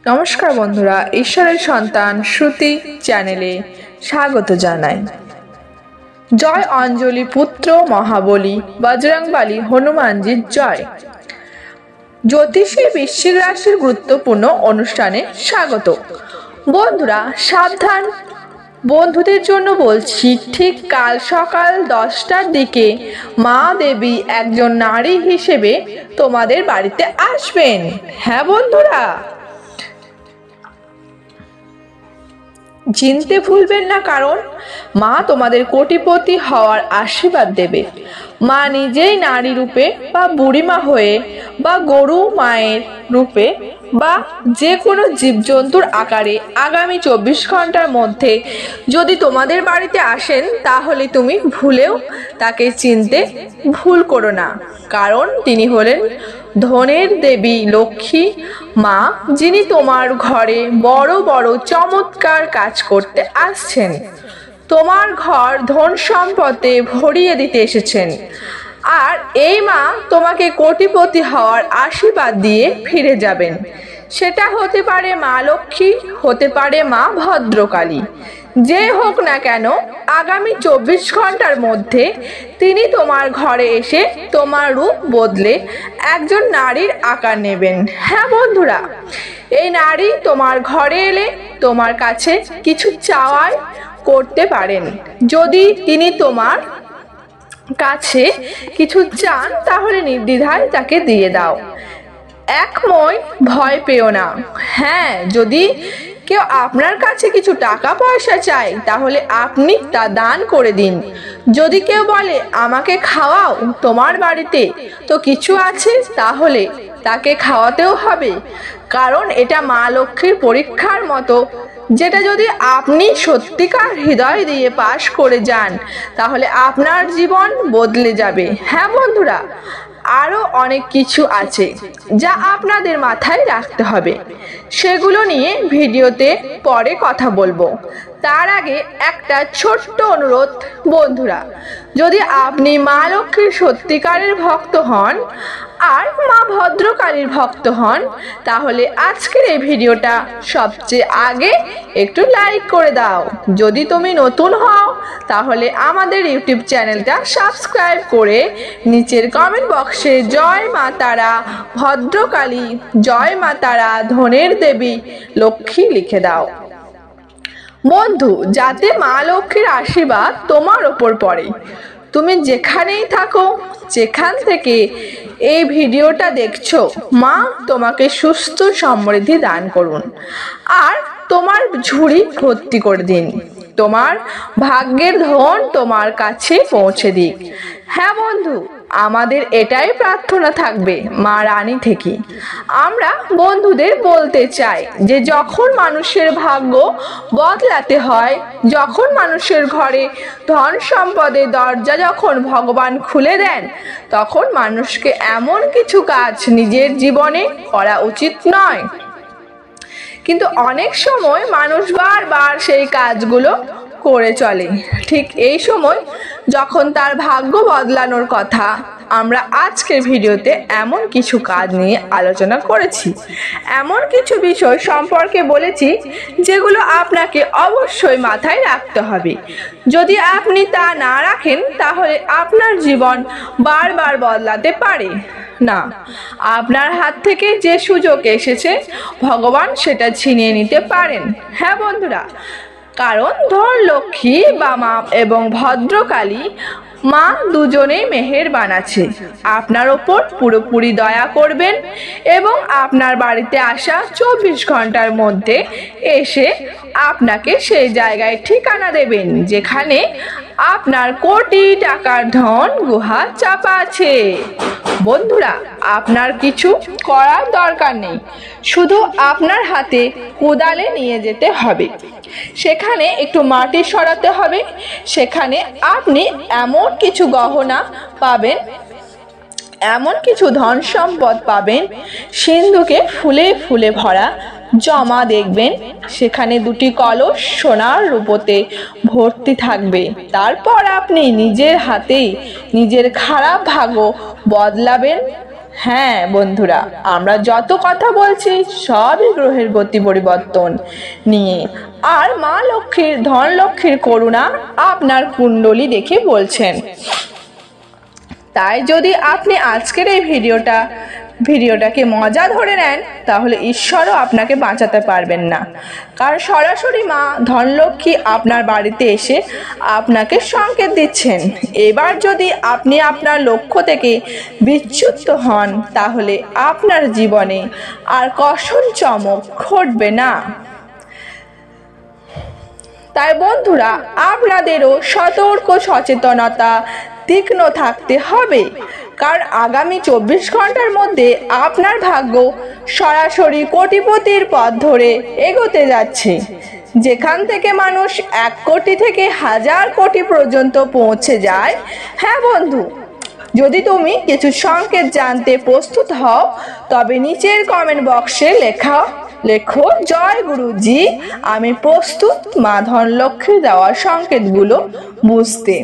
নমস্কার বন্ধুরা, ঈশ্বরের সন্তান শ্রুতি চ্যানেলে স্বাগত জানাই। জয় অঞ্জলি পুত্র মহাবলী বজরংবলী হনুমানজির জয়। জ্যোতিষী বৃশ্চিক রাশির গুরুত্বপূর্ণ অনুষ্ঠানে স্বাগত। বন্ধুরা সাবধান, বন্ধুদের জন্য বলছি, ঠিক কাল সকাল 10টার দিকে মা দেবী একজন নারী হিসেবে তোমাদের বাড়িতে আসবেন। হ্যাঁ বন্ধুরা, চিনতে ভুলবেন না, কারণ মা তোমাদের কোটিপতি হওয়ার আশীর্বাদ দেবে। মা নিজেই নারী রূপে বা বুড়িমা হয়ে বা গরু মায়ের রূপে বা যে কোনো জীবজন্তুর আকারে আগামী 24 ঘন্টার মধ্যে যদি তোমাদের বাড়িতে আসেন, তাহলে তুমি ভুলেও তাকে চিনতে ভুল করো না, কারণ তিনি হলেন ধনের দেবী লক্ষ্মী মা, যিনি তোমার ঘরে বড় বড় চমৎকার কাজ করতে আসছেন। তোমার ঘর ধন সম্পদে ভরিয়ে দিতে এসেছেন। আর এই মা তোমাকে কোটিপতি হওয়ার আশীর্বাদ দিয়ে ফিরে যাবেন। সেটা হতে পারে মা লক্ষ্মী, হতে পারে মা ভদ্রকালী, যে হোক না কেন, আগামী 24 ঘন্টার মধ্যে তিনি তোমার ঘরে এসে তোমার রূপ বদলে একজন নারীর আকার নেবেন। হ্যাঁ বন্ধুরা, এই নারী তোমার ঘরে এলে তোমার কাছে কিছু চাওয়াই করতে পারেন। যদি তিনি তোমার কাছে কিছু চান, তাহলে নির্দ্বিধায় তাকে দিয়ে দাও। একময় ভয় পেও না। হ্যাঁ, যদি কেউ আপনার কাছে কিছু টাকা পয়সা চায়, তাহলে আপনি তা দান করে দিন। যদি কেউ বলে আমাকে খাওয়াও, তোমার বাড়িতে তো কিছু আছে, তাহলে তাকে খাওয়াতেও হবে, কারণ এটা মা লক্ষ্মীর পরীক্ষার মতো, যেটা যদি আপনি সত্যিকার হৃদয় দিয়ে পাশ করে যান, তাহলে আপনার জীবন বদলে যাবে। হ্যাঁ বন্ধুরা, আরো অনেক কিছু আছে যা আপনাদের মাথায় রাখতে হবে, সেগুলো নিয়ে ভিডিওতে পরে কথা বলবো। তার আগে একটা ছোট্ট অনুরোধ বন্ধুরা, যদি আপনি মা লক্ষ্মীর সত্যিকারের ভক্ত হন আর মা ভদ্রকালীর ভক্ত হন, তাহলে আজকের এই ভিডিওটা সবচেয়ে আগে একটু লাইক করে দাও। যদি তুমি নতুন হও, তাহলে আমাদের ইউটিউব চ্যানেলটা সাবস্ক্রাইব করে নিচের কমেন্ট বক্সে জয় মা তারা ভদ্রকালী, জয় মা তারা ধনের দেবী লক্ষ্মী লিখে দাও। বন্ধু, যাতে মা লক্ষ্মীর আশীর্বাদ তোমার ওপর পড়ে। তুমি যেখানেই থাকো, যেখান থেকে এই ভিডিওটা দেখছো, মা তোমাকে সুস্থ সমৃদ্ধি দান করুন আর তোমার ঝুড়ি ভর্তি করে দিন। তোমার ভাগ্যের ধন তোমার কাছে পৌঁছে দিক। হ্যাঁ বন্ধু, আমাদের এটাই প্রার্থনা থাকবে মা রানী থেকে। আমরা বন্ধুদের বলতে চাই যে যখন মানুষের ভাগ্য বদলাতে হয়, যখন মানুষের ঘরে ধন সম্পদের দরজা যখন ভগবান খুলে দেন, তখন মানুষকে এমন কিছু কাজ নিজের জীবনে করা উচিত নয়। কিন্তু অনেক সময় মানুষ বারবার সেই কাজগুলো করে চলে। ঠিক এই সময় যখন তার ভাগ্য বদলানোর কথা, আমরা আজকের ভিডিওতে এমন কিছু কাজ নিয়ে আলোচনা করেছি, এমন কিছু বিষয় সম্পর্কে বলেছি যেগুলো আপনাকে অবশ্যই মাথায় রাখতে হবে। যদি আপনি তা না রাখেন, তাহলে আপনার জীবন বারবার বদলাতে পারে না। আপনার হাত থেকে যে সুযোগ এসেছে, ভগবান সেটা ছিনিয়ে নিতে পারেন। হ্যাঁ বন্ধুরা, কারণ ধন লক্ষ্মী বা মা এবং ভদ্রকালী মা দুজনেই মেহেরবান আছে, আপনার ওপর পুরোপুরি দয়া করবেন এবং আপনার বাড়িতে আসা 24 ঘন্টার মধ্যে এসে আপনাকে সেই জায়গায় ঠিকানা দেবেন যেখানে আপনার কোটি টাকার ধন গুহা চাপা আছে। বন্ধুরা, আপনার কিছু করার দরকার নেই, শুধু আপনার হাতে কোদালে নিয়ে যেতে হবে, সেখানে একটু মাটি সরাতে হবে, সেখানে আপনি এমন কিছু গহনা পাবেন, এমন কিছু ধন সম্পদ পাবেন, সিন্ধুকে ফুলে ফুলে ভরা জমা দেখবেন, সেখানে 2টি কলস সোনার রূপোতে ভর্তি থাকবে। তারপর আপনি নিজের হাতেই নিজের খারাপ ভাগ্য বদলাবেন। হ্যাঁ বন্ধুরা, আমরা যত কথা বলছি সবই গ্রহের গতি পরিবর্তন নিয়ে, আর মা লক্ষ্মীর ধন লক্ষ্মীর করুণা আপনার কুণ্ডলী দেখে বলছেন। তাই যদি আপনি আজকের এই ভিডিওটাকে মজা ধরে নেন, তাহলে ঈশ্বরও আপনাকে বাঁচাতে পারবেন না। কারণ সরাসরি মা ধনলক্ষ্মী আপনার বাড়িতে এসে আপনাকে সংকেত দিচ্ছেন। এবার যদি আপনি আপনার লক্ষ্য থেকে বিচ্যুত হন, তাহলে আপনার জীবনে আর কখন চমক ঘটবে না। তাই বন্ধুরা, আপনাদেরও সতর্ক সচেতনতা তীক্ষ্ণ থাকতে হবে, কারণ আগামী 24 ঘন্টার মধ্যে আপনার ভাগ্য সরাসরি কোটিপতির পথ ধরে এগোতে যাচ্ছে, যেখান থেকে মানুষ 1 কোটি থেকে 1000 কোটি পর্যন্ত পৌঁছে যায়। হ্যাঁ বন্ধু, যদি তুমি কিছু সংকেত জানতে প্রস্তুত হও, তবে নিচের কমেন্ট বক্সে লেখো জয় গুরুজি, আমি প্রস্তুত মা ধনলক্ষ্মীর দেওয়া সংকেতগুলো বুঝতে।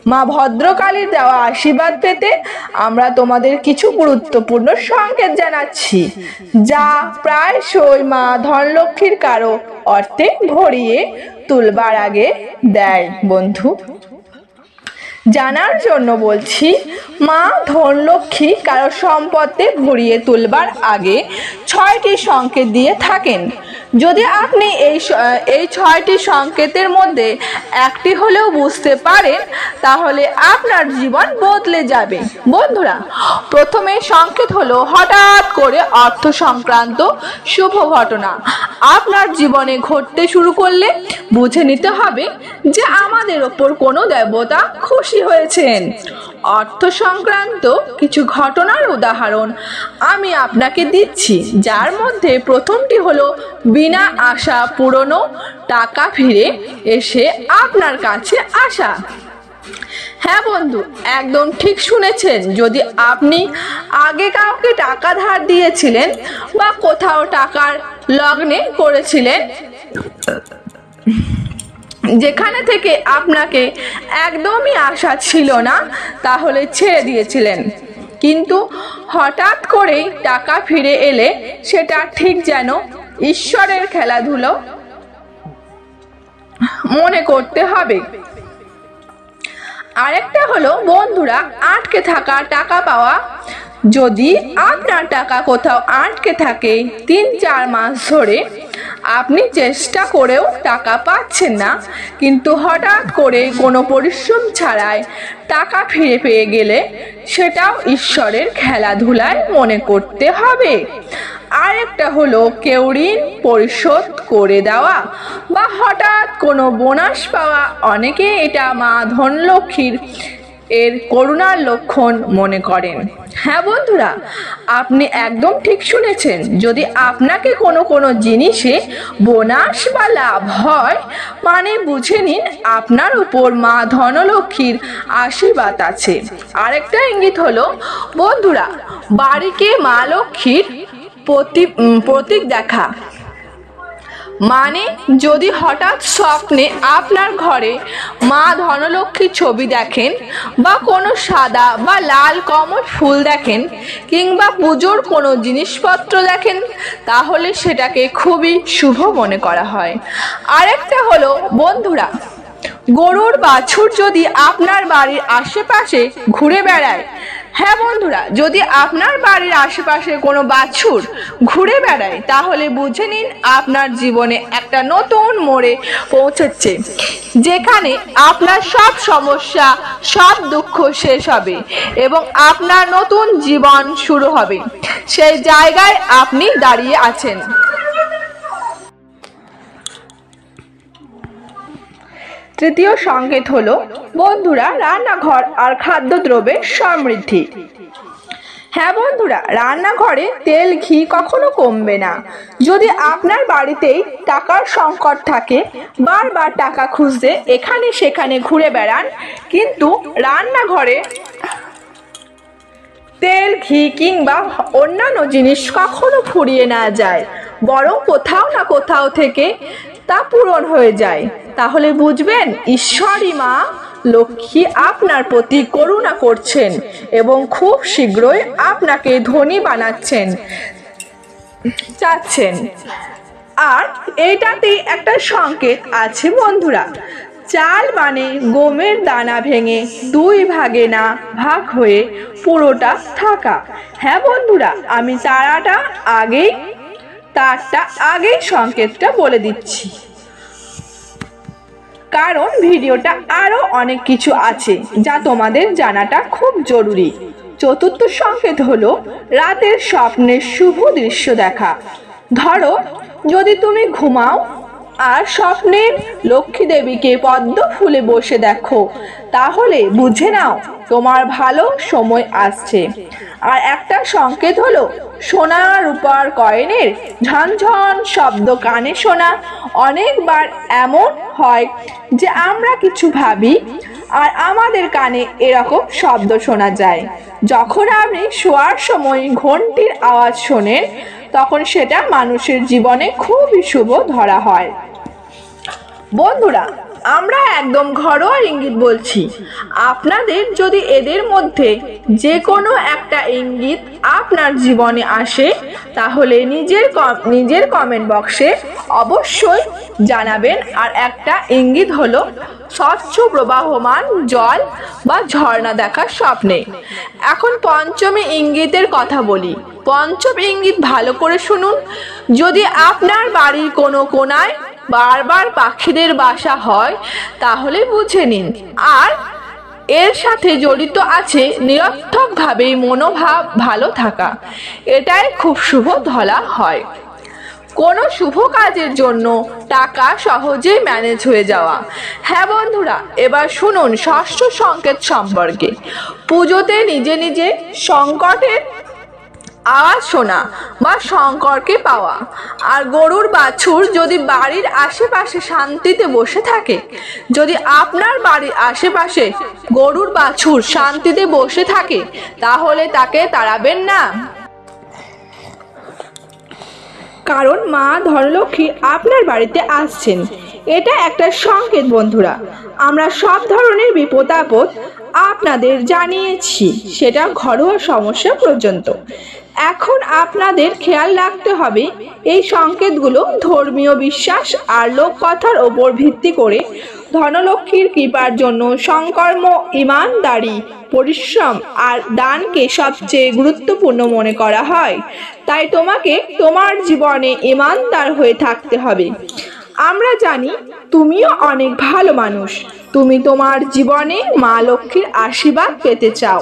মা ভদ্রকালীর দেওয়া আশীর্বাদ পেতে আমরা তোমাদের কিছু গুরুত্বপূর্ণ সংকেত জানাচ্ছি, যা প্রায়শই মা ধনলক্ষ্মীর কারো অর্থে ভরিয়ে তুলবার আগে দেয়। বন্ধু, জানার জন্য বলছি, মা ধনলক্ষ্মী কারো সম্পদে ভরিয়ে তুলবার আগে 6টি সংকেত দিয়ে থাকেন। যদি আপনি এই 6টি সংকেতের মধ্যে একটি হলেও বুঝতে পারেন, তাহলে আপনার জীবন বদলে যাবে। বন্ধুরা, প্রথমে সংকেত হলো হঠাৎ করে অর্থ সংক্রান্ত শুভ ঘটনা আপনার জীবনে ঘটতে শুরু করলে বুঝে নিতে হবে যে আমাদের ওপর কোনো দেবতা খুশি হয়েছেন। অর্থ সংক্রান্ত কিছু ঘটনার উদাহরণ আমি আপনাকে দিচ্ছি, যার মধ্যে প্রথমটি হলো বিনা আশা পুরনো টাকা ফিরে এসে আপনার কাছে আসা। হ্যাঁ বন্ধু, একদম ঠিক শুনেছেন। যদি আপনি আগে কাউকে টাকা ধার দিয়েছিলেন বা কোথাও টাকার লগ্নে করেছিলেন, যেখানে থেকে আপনাকে একদমই আশা ছিল না, তাহলে ছেড়ে দিয়েছিলেন, কিন্তু হঠাৎ করেই টাকা ফিরে এলে সেটা ঠিক যেন ঈশ্বরের খেলাধুলো মনে করতে হবে। আরেকটা হলো বন্ধুরা, আটকে থাকা টাকা পাওয়া। যদি আপনার টাকা কোথাও আটকে থাকে 3-4 মাস ধরে, আপনি চেষ্টা করেও টাকা পাচ্ছেন না, কিন্তু হঠাৎ করে কোনো পরিশ্রম ছাড়াই টাকা ফিরে পেয়ে গেলে সেটাও ঈশ্বরের খেলাধুলায় মনে করতে হবে। আরেকটা হলো কেউ ঋণ পরিশোধ করে দেওয়া বা হঠাৎ কোনো বোনাস পাওয়া। অনেকে এটা মা ধনলক্ষ্মীর করুণার লক্ষণ মনে করেন। হ্যাঁ বন্ধুরা, আপনি একদম ঠিক শুনেছেন। যদি আপনাকে কোনো জিনিসে বোনাস বা লাভ হয়, মানে বুঝে নিন আপনার উপর মা ধনলক্ষ্মীর আশীর্বাদ আছে। আরেকটা ইঙ্গিত হলো বন্ধুরা, বাড়িকে মা লক্ষ্মীর প্রতীক দেখা। মানে যদি হঠাৎ স্বপ্নে আপনার ঘরে মা ধনলক্ষ্মীর ছবি দেখেন, বা কোনো সাদা বা লাল কমল ফুল দেখেন, কিংবা পুজোর কোনো জিনিসপত্র দেখেন, তাহলে সেটাকে খুবই শুভ মনে করা হয়। আরেকটা হলো বন্ধুরা, গরুর বাছুর যদি আপনার বাড়ির আশেপাশে ঘুরে বেড়ায়। হ্যাঁ বন্ধুরা, যদি আপনার বাড়ির আশেপাশে কোনো বাছুর ঘুরে বেড়ায়, তাহলে বুঝে নিন আপনার জীবনে একটা নতুন মোড়ে পৌঁছেছে, যেখানে আপনার সব সমস্যা, সব দুঃখ শেষ হবে এবং আপনার নতুন জীবন শুরু হবে। সেই জায়গায় আপনি দাঁড়িয়ে আছেন। তৃতীয় সংকেত হলো বন্ধুরা, রান্নাঘর আর খাদ্যদ্রব্যের সমৃদ্ধি। হ্যাঁ বন্ধুরা, রান্নাঘরে তেল ঘি কখনো কমবে না। যদি আপনার বাড়িতেই টাকার সংকট থাকে, বারবার টাকা খুঁজতে এখানে সেখানে ঘুরে বেড়ান, কিন্তু রান্নাঘরে তেল ঘি কিংবা অন্যান্য জিনিস কখনো ফুরিয়ে না যায়, বরং কোথাও না কোথাও থেকে তা পূরণ হয়ে যায়, তাহলে বুঝবেন ঈশ্বরী মা লক্ষ্মী আপনার প্রতি করুণা করছেন এবং খুব শীঘ্রই আপনাকে ধনী বানাচ্ছেন চাচ্ছেন। আর এইটাতেই একটা সংকেত আছে বন্ধুরা, চাল মানে গমের দানা ভেঙে দুই ভাগে না ভাগ হয়ে পুরোটা থাকা। হ্যাঁ বন্ধুরা, আমি তারটা আগেই সংকেতটা বলে দিচ্ছি, কারণ ভিডিওটা আরো অনেক কিছু আছে যা তোমাদের জানাটা খুব জরুরি। চতুর্থ সংকেত হলো রাতের স্বপ্নের শুভ দৃশ্য দেখা। ধরো যদি তুমি ঘুমাও আর স্বপ্নের লক্ষ্মী দেবীকে পদ্ম ফুলে বসে দেখো, তাহলে বুঝে নাও তোমার ভালো সময় আসছে। আর একটা সংকেত হলো সোনা রূপার কয়েনের ঝনঝন শব্দ কানে শোনা। অনেকবার এমন হয় যে আমরা কিছু ভাবি আর আমাদের কানে এরকম শব্দ শোনা যায়। যখন আপনি শোয়ার সময় ঘন্টির আওয়াজ শোনেন, তখন সেটা মানুষের জীবনে খুবই শুভ ধরা হয়। বন্ধুরা, আমরা একদম ঘরোয়া ইঙ্গিত বলছি। আপনাদের যদি এদের মধ্যে যে কোনো একটা ইঙ্গিত আপনার জীবনে আসে, তাহলে নিজের কমেন্ট বক্সে অবশ্যই জানাবেন। আর একটা ইঙ্গিত হলো স্বচ্ছ প্রবাহমান জল বা ঝর্ণা দেখার স্বপ্নে। এখন পঞ্চমী ইঙ্গিতের কথা বলি। পঞ্চম ইঙ্গিত ভালো করে শুনুন। যদি আপনার বাড়ির কোনো কোণায় বারবার পাখিদের বাসা হয়, তাহলে বুঝে নিন। আর এর সাথে জড়িত আছে নিরর্থকভাবে মনোভাব ভালো থাকা। এটাই খুব শুভ ধরা হয়। কোনো শুভ কাজের জন্য টাকা সহজেই ম্যানেজ হয়ে যাওয়া। হ্যাঁ বন্ধুরা, এবার শুনুন ষষ্ঠ সংকেত সম্পর্কে। পুজোতে নিজে নিজে সংকটের আওয়াজ শোনা বা শঙ্করকে পাওয়া। আর গরুর বাছুর যদি বাড়ির আশেপাশে শান্তিতে বসে থাকে, যদি আপনার বাড়ির আশেপাশে গরুর বাছুর শান্তিতে বসে থাকে, তাহলে তাকে তাড়াবেন না, কারণ মা ধনলক্ষ্মী আপনার বাড়িতে আসছেন। এটা একটা সংকেত বন্ধুরা। আমরা সব ধরনের বিপদ আপদ আপনাদের জানিয়েছি, সেটা ঘরোয়া সমস্যা পর্যন্ত। এখন আপনাদের খেয়াল রাখতে হবে এই সংকেতগুলো ধর্মীয় বিশ্বাস আর লোককথার ওপর ভিত্তি করে ধনলক্ষ্মীর কৃপার জন্য সংকর্ম, ইমানদারি, পরিশ্রম আর দানকে সবচেয়ে গুরুত্বপূর্ণ মনে করা হয়। তাই তোমাকে তোমার জীবনে ইমানদার হয়ে থাকতে হবে। আমরা জানি তুমিও অনেক ভালো মানুষ। তুমি তোমার জীবনে মা লক্ষ্মীর আশীর্বাদ পেতে চাও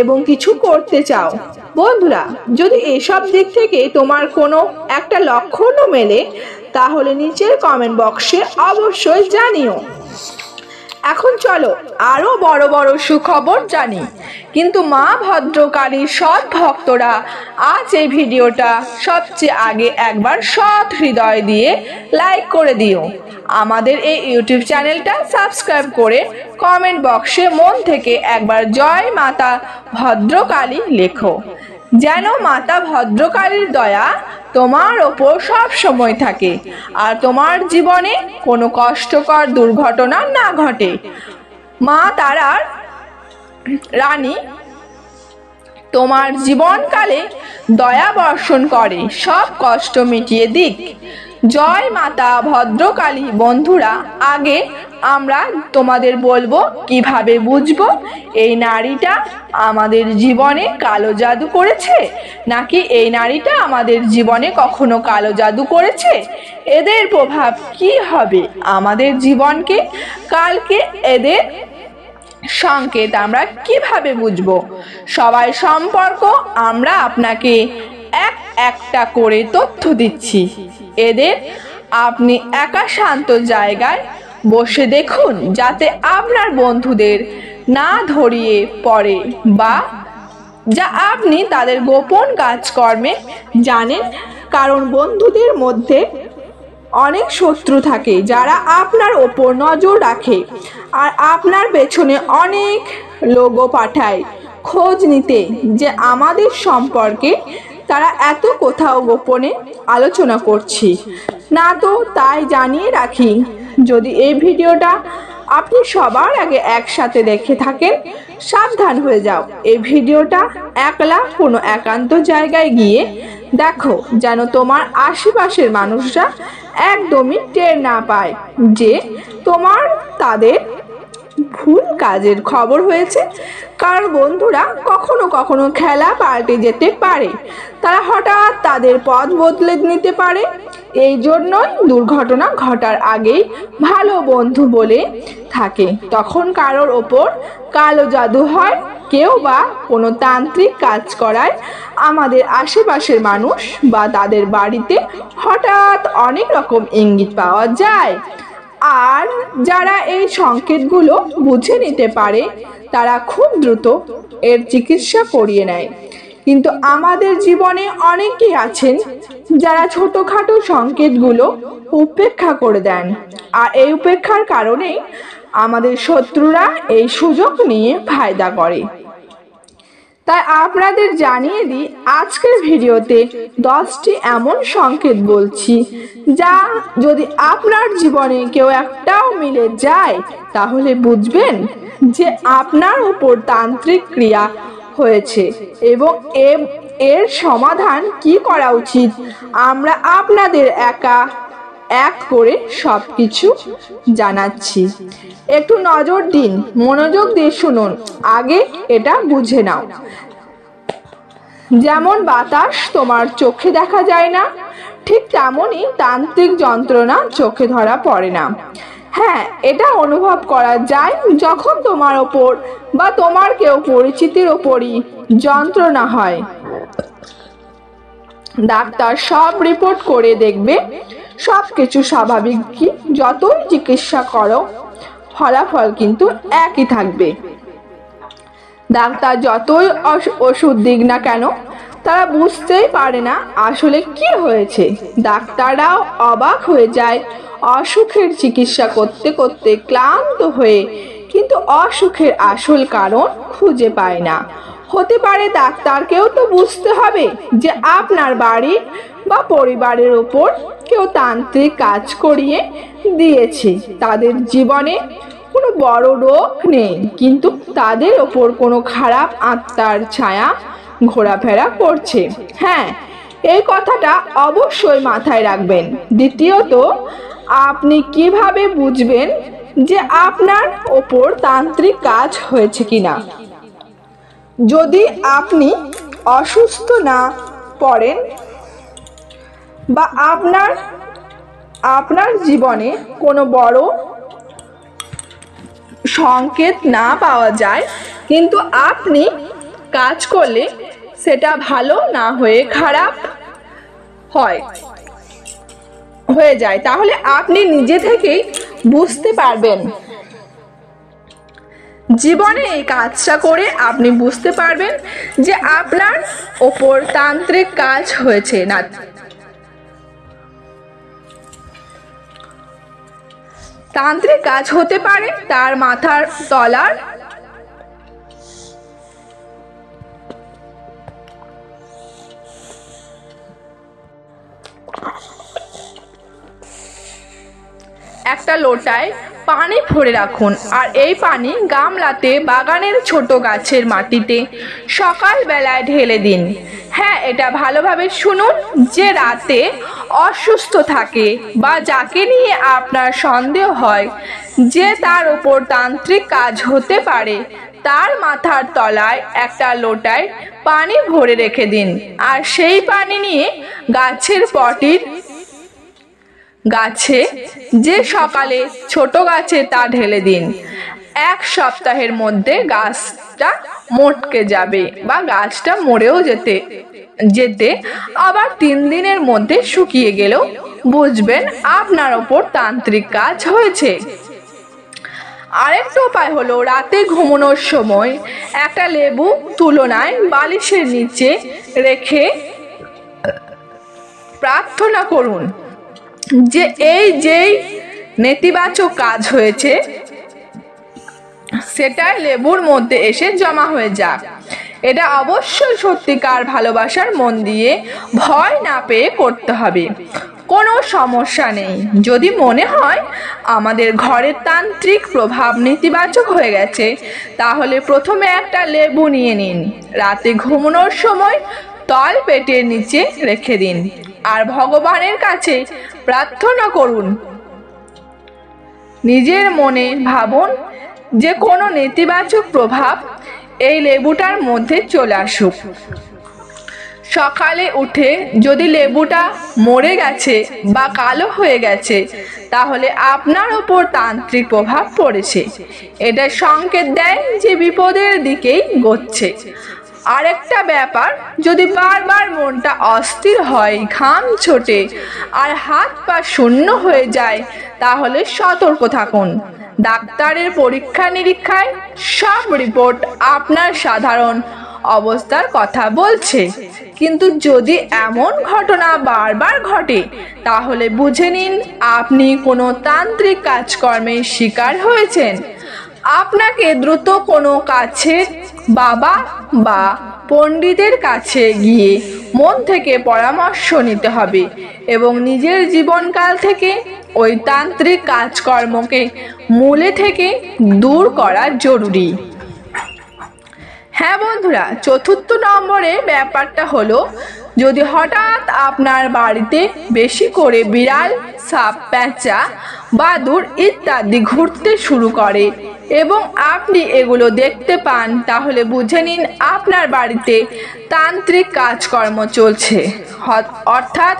এবং কিছু করতে চাও। বন্ধুরা, যদি এসব দিক থেকে তোমার কোনো একটা লক্ষণও মেলে, তাহলে নিচের কমেন্ট বক্সে অবশ্যই জানিও। এখন চলো আরো বড় বড় সুখবর জানি। কিন্তু মা ভদ্রকালীর সৎ ভক্তরা আজ এই ভিডিওটা সবচেয়ে আগে একবার সৎ হৃদয় দিয়ে লাইক করে দিও। আমাদের এই ইউটিউব চ্যানেলটা সাবস্ক্রাইব করে কমেন্ট বক্সে মন থেকে একবার জয় মাতা ভদ্রকালী লেখো, যেন মাতা ভদ্রকালীর দয়া তোমার ওপর সব সময় থাকে আর তোমার জীবনে কোনো কষ্টকর দুর্ঘটনা না ঘটে। মা তারার রানী তোমার জীবনকালে দয়া বর্ষণ করে সব কষ্ট মিটিয়ে দিক। জয় মাতা ভদ্রকালী। বন্ধুরা, আগে আমরা তোমাদের বলবো কিভাবে বুঝবো এই নারীটা আমাদের জীবনে কালো জাদু করেছে, নাকি এই নারীটা আমাদের জীবনে কখনো কালো জাদু করেছে। এদের প্রভাব কি হবে আমাদের জীবনকে কালকে, এদের সংকেত আমরা কিভাবে বুঝবো। সবাই সম্পর্ক আমরা আপনাকে একটা করে তথ্য দিচ্ছি। এদের আপনি একা শান্ত জায়গায় বসে দেখুন, যাতে আপনার বন্ধুদের না ধরিয়ে পড়ে বা যা আপনি তাদের গোপন কাজকর্মে জানেন। কারণ বন্ধুদের মধ্যে অনেক শত্রু থাকে যারা আপনার ওপর নজর রাখে আর আপনার পেছনে অনেক লোগো পাঠায় খোঁজ নিতে যে আমাদের সম্পর্কে তারা এত কোথাও গোপনে আলোচনা করছি না। তো তাই জানিয়ে রাখি, যদি এই ভিডিওটা আপনি সবার আগে একসাথে দেখে থাকেন, সাবধান হয়ে যাও। এই ভিডিওটা একলা কোনো একান্ত জায়গায় গিয়ে দেখো, যেন তোমার আশেপাশের মানুষরা একদমই টের না পায় যে তোমার তাদের ভুল কাজের খবর হয়েছে। কারণ বন্ধুরা কখনো কখনো খেলা পাল্টে যেতে পারে, তারা হঠাৎ তাদের পথ বদলে নিতে পারে। এই জন্যই দুর্ঘটনা ঘটার আগেই ভালো বন্ধু বলে থাকে। তখন কারোর ওপর কালো জাদু হয়, কেউ বা কোনো তান্ত্রিক কাজ করায় আমাদের আশেপাশের মানুষ বা তাদের বাড়িতে হঠাৎ অনেক রকম ইঙ্গিত পাওয়া যায়। আর যারা এই সংকেতগুলো বুঝে নিতে পারে তারা খুব দ্রুত এর চিকিৎসা করিয়ে নেয়। কিন্তু আমাদের জীবনে অনেকেই আছেন যারা ছোটখাটো সংকেতগুলো উপেক্ষা করে দেন, আর এই উপেক্ষার কারণেই আমাদের শত্রুরা এই সুযোগ নিয়ে ফায়দা করে। তাই আপনাদের জানিয়ে দিই, আজকের ভিডিওতে 10টি এমন সংকেত বলছি যা যদি আপনার জীবনে কেউ একটাও মিলে যায় তাহলে বুঝবেন যে আপনার উপর তান্ত্রিক ক্রিয়া হয়েছে এবং এর সমাধান কি করা উচিত। আমরা আপনাদের এক করে সবকিছু জানাচ্ছি। একটু নজর দিন, মনোযোগ দিয়ে শুনুন, আগে এটা বুঝে নাও। যেমন বাতাস তোমার চোখে দেখা যায় না, ঠিক তেমনই তান্ত্রিক যন্ত্রণা চোখে ধরা পড়ে না। হ্যাঁ, এটা অনুভব করা যায় যখন তোমার ওপর বা তোমার কেউ পরিচিতির ওপরই যন্ত্রণা হয়। ডাক্তার সব রিপোর্ট করে দেখবে সবকিছু স্বাভাবিক, কি যতই চিকিৎসা করো ফলাফল কিন্তু একই থাকবে। ডাক্তার যতই ওষুধ দিক না কেন তারা বুঝতেই পারে না আসলে কি হয়েছে। ডাক্তাররাও অবাক হয়ে যায়, অসুখের চিকিৎসা করতে করতে ক্লান্ত হয়ে, কিন্তু অসুখের আসল কারণ খুঁজে পায় না। হতে পারে ডাক্তারকেও তো বুঝতে হবে যে আপনার বাড়ি বা পরিবারের ওপর কেউ তান্ত্রিক কাজ করিয়ে দিয়েছে। তাদের জীবনে কোনো বড় রোগ নেই, কিন্তু তাদের ওপর কোনো খারাপ আত্মার ছায়া ঘোরাফেরা করছে। হ্যাঁ, এই কথাটা অবশ্যই মাথায় রাখবেন। দ্বিতীয়ত, আপনি কিভাবে বুঝবেন যে আপনার ওপর তান্ত্রিক কাজ হয়েছে কিনা? যদি আপনি অসুস্থ না পড়েন বা আপনার জীবনে কোনো বড় সংকেত না পাওয়া যায়, কিন্তু আপনি কাজ করলে সেটা ভালো না হয়ে খারাপ হয়ে যায়, তাহলে আপনি নিজে থেকেই বুঝতে পারবেন। জীবনে এই কাজটা করে আপনি বুঝতে পারবেন যে আপনার ওপর তান্ত্রিক কাজ হয়েছে না। তান্ত্রিক কাজ হতে পারে তার মাথার তলার একটা লোটায় পানি ভরে রাখুন, আর এই পানি গামলাতে বাগানের ছোট গাছের মাটিতে সকালবেলায় ঢেলে দিন। হ্যাঁ, এটা ভালোভাবে শুনুন। যে রাতে অসুস্থ থাকে বা যাকে নিয়ে আপনার সন্দেহ হয় যে তার উপর তান্ত্রিক কাজ হতে পারে, তার মাথার তলায় একটা লোটায় পানি ভরে রেখে দিন, আর সেই পানি নিয়ে গাছে যে সকালে ছোট গাছে তা ঢেলে দিন। 1 সপ্তাহের মধ্যে গাছটা মটকে যাবে বা গাছটা মরেও যেতে আবার 3 দিনের মধ্যে শুকিয়ে গেলেও বুঝবেন আপনার ওপর তান্ত্রিক কাজ হয়েছে। আরেকটা উপায় হলো, রাতে ঘুমানোর সময় একটা লেবু তুলনায় বালিশের নিচে রেখে প্রার্থনা করুন যে যেই নেতিবাচক কাজ হয়েছে সেটা লেবুর মধ্যে এসে জমা হয়ে যাক। এটা অবশ্যই সত্যিকার ভালোবাসার মন দিয়ে, ভয় না পেয়ে করতে হবে। কোনো সমস্যা নেই। যদি মনে হয় আমাদের ঘরের তান্ত্রিক প্রভাব নেতিবাচক হয়ে গেছে, তাহলে প্রথমে একটা লেবু নিয়ে নিন, রাতে ঘুমানোর সময় তল পেটের নিচে রেখে দিন আর ভগবানের কাছে প্রার্থনা করুন। নিজের মনে ভাবুন যে কোনো নেতিবাচক প্রভাব এই লেবুটার মধ্যে চলে আসুক। সকালে উঠে যদি লেবুটা মরে গেছে বা কালো হয়ে গেছে, তাহলে আপনার ওপর তান্ত্রিক প্রভাব পড়েছে। এটা সংকেত দেয় যে বিপদের দিকেই গড়ছে। আরেকটা ব্যাপার, যদি বারবার মনটা অস্থির হয়, ঘাম ছোটে আর হাত পা শূন্য হয়ে যায়, তাহলে সতর্ক থাকুন। ডাক্তারের পরীক্ষা নিরীক্ষায় সব রিপোর্ট আপনার সাধারণ অবস্থার কথা বলছে, কিন্তু যদি এমন ঘটনা বারবার ঘটে, তাহলে বুঝে নিন আপনি কোনো তান্ত্রিক কাজকর্মের শিকার হয়েছেন। আপনাকে দ্রুত কোনো কাছের বাবা বা পণ্ডিতের কাছে গিয়ে মন থেকে পরামর্শ নিতে হবে এবং নিজের জীবনকাল থেকে ওই তান্ত্রিক কাজকর্মকে মূলে থেকে দূর করা জরুরি। হ্যাঁ বন্ধুরা, চতুর্থ নম্বরে ব্যাপারটা হলো, যদি হঠাৎ আপনার বাড়িতে বেশি করে বিড়াল, সাপ, পেঁচা, বাদুড় ইত্যাদি ঘুরতে শুরু করে এবং আপনি এগুলো দেখতে পান, তাহলে বুঝে নিন আপনার বাড়িতে তান্ত্রিক কাজকর্ম চলছে। অর্থাৎ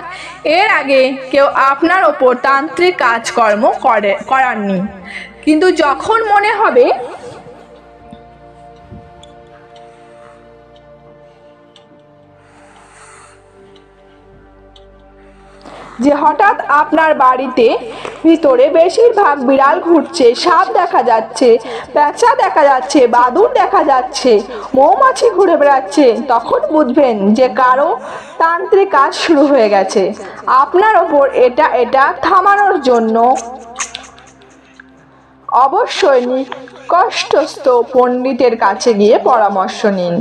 এর আগে কেউ আপনার ওপর তান্ত্রিক কাজকর্ম করাননি, কিন্তু যখন মনে হবে যে হঠাৎ আপনার বাড়িতে ভিতরে বেশিরভাগ বিড়াল ঘুরছে, সাপ দেখা যাচ্ছে, পেঁচা দেখা যাচ্ছে, বাদুড় দেখা যাচ্ছে, মৌমাছি ঘুরে বেড়াচ্ছে, তখন বুঝবেন যে কারো তান্ত্রিক কাজ শুরু হয়ে গেছে। আপনার ওপর এটা থামানোর জন্য অবশ্যই নিকটস্থ পণ্ডিতের কাছে গিয়ে পরামর্শ নিন।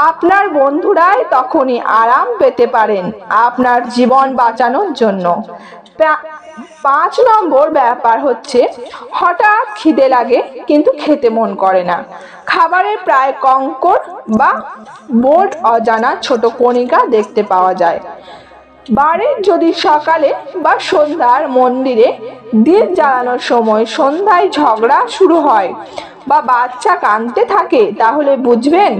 আপনার বন্ধুরাই তখনই আরাম পেতে পারেন আপনার জীবন বাঁচানোর জন্য। 5 নম্বর ব্যাপার হচ্ছে, হঠাৎ খিদে লাগে কিন্তু খেতে মন করে না। খাবারের প্রায় কঙ্কর বা বোল্ট অজানা ছোট কণিকা দেখতে পাওয়া যায়। বাড়ির যদি সকালে বা সন্ধ্যার মন্দিরে দীপ জ্বালানোর সময় সন্ধ্যায় ঝগড়া শুরু হয় বা বাচ্চা কাঁদতে থাকে, তাহলে বুঝবেন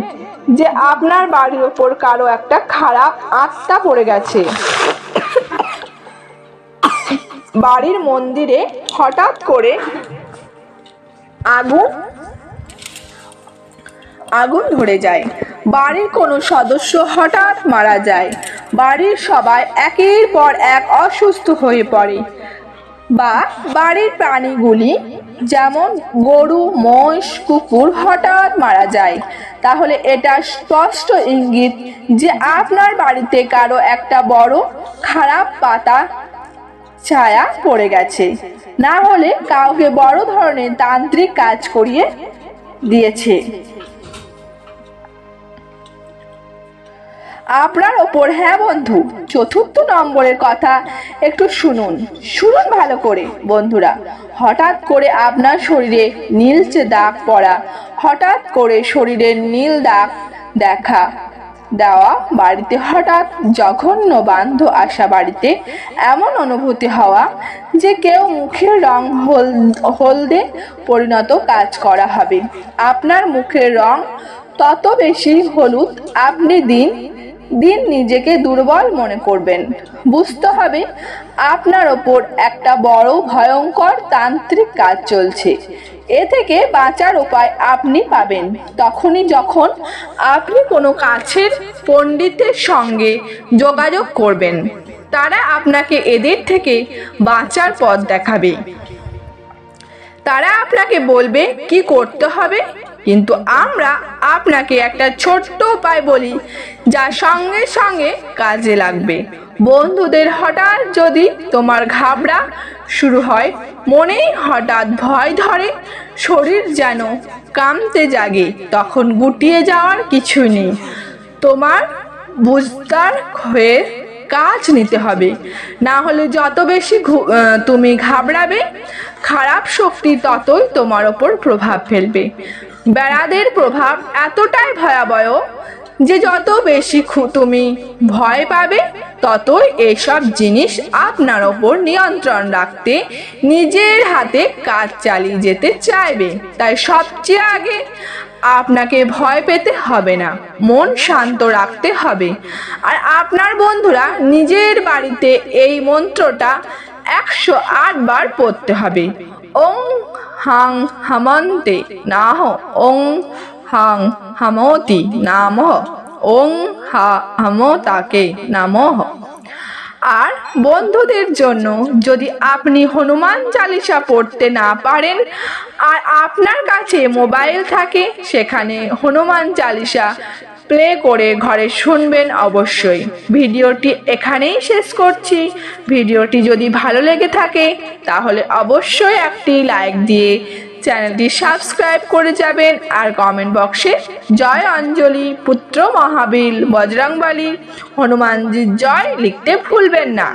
যে আপনার বাড়ির ওপর কারো একটা খারাপ আত্মা পড়ে গেছে। বাড়ির মন্দিরে হঠাৎ করে আগুন ধরে যায়, বাড়ির কোনো সদস্য হঠাৎ মারা যায়, বাড়ির সবাই একের পর এক অসুস্থ হয়ে পড়ে, বা বাড়ির প্রাণীগুলি যেমন গরু, মোষ, কুকুর হঠাৎ মারা যায়, তাহলে এটা স্পষ্ট ইঙ্গিত যে আপনার বাড়িতে কারো একটা বড় খারাপ পাতা ছায়া পড়ে গেছে, না হলে কাউকে বড় ধরনের তান্ত্রিক কাজ করিয়ে দিয়েছে। আপনার ওপর। হ্যাঁ বন্ধু, চতুর্থ নম্বরের কথা একটু শুনুন ভালো করে বন্ধুরা। হঠাৎ করে আপনার শরীরে নীলচে দাগ পড়া, হঠাৎ করে শরীরে নীল দাগ দেখা দেওয়া, বাড়িতে হঠাৎ জঘন্য গন্ধ আসা, বাড়িতে এমন অনুভূতি হওয়া যে কেউ মুখের রং হলদে পরিণত কাজ করা হবে। আপনার মুখের রং তত বেশি হলুদ, আপনি দিন দিন নিজেকে দুর্বল মনে করবেন। বুঝতে হবে আপনার ওপর একটা বড় ভয়ঙ্কর তান্ত্রিক কাজ চলছে। এ থেকে বাঁচার উপায় আপনি পাবেন তখনই যখন আপনি কোনো কাছের পণ্ডিতের সঙ্গে যোগাযোগ করবেন। তারা আপনাকে এদের থেকে বাঁচার পথ দেখাবে। তারা আপনাকে বলবে কি করতে হবে, কিন্তু আমরা আপনাকে একটা ছোট্ট উপায় বলি যা সঙ্গে সঙ্গে কাজে লাগবে। বন্ধুদের হঠাৎ যদি তোমার ঘাবড়া শুরু হয়, মনে হঠাৎ ভয় ধরে, শরীর যেন কাঁপতে জাগে, তখন গুটিয়ে যাওয়ার কিছুই নেই। তোমার বুঝদার হয়ে কাজ নিতে হবে, না হলে যত বেশি তুমি ঘাবড়াবে খারাপ শক্তি ততই তোমার ওপর প্রভাব ফেলবে। বেড়াদের প্রভাব এতটাই ভয়াবহ যে যত বেশি তুমি ভয় পাবে ততই এসব জিনিস আপনার ওপর নিয়ন্ত্রণ রাখতে নিজের হাতে কাজ চালিয়ে যেতে চাইবে। তাই সবচেয়ে আগে আপনাকে ভয় পেতে হবে না, মন শান্ত রাখতে হবে। আর আপনার বন্ধুরা নিজের বাড়িতে এই মন্ত্রটা 108 বার পড়তে হবে। ওং হাং হামন্তে নাহ, ওং হাং হামতি নামঃ, ওং হা হামতাকে নামঃ। আর বন্ধুদের জন্য যদি আপনি হনুমান চালিসা পড়তে না পারেন আর আপনার কাছে মোবাইল থাকে, সেখানে হনুমান চালিসা প্লে করে ঘরে শুনবেন অবশ্যই। ভিডিওটি এখানেই শেষ করছি। ভিডিওটি যদি ভালো লেগে থাকে তাহলে অবশ্যই একটি লাইক দিয়ে চ্যানেলটি সাবস্ক্রাইব করে যাবেন। আর কমেন্ট বক্সে জয় অঞ্জলি পুত্র মহাবীর বজরংবলী হনুমানজির জয় লিখতে ভুলবেন না।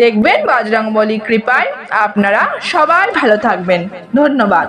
দেখবেন বজরংবলী কৃপায় আপনারা সবাই ভালো থাকবেন। ধন্যবাদ।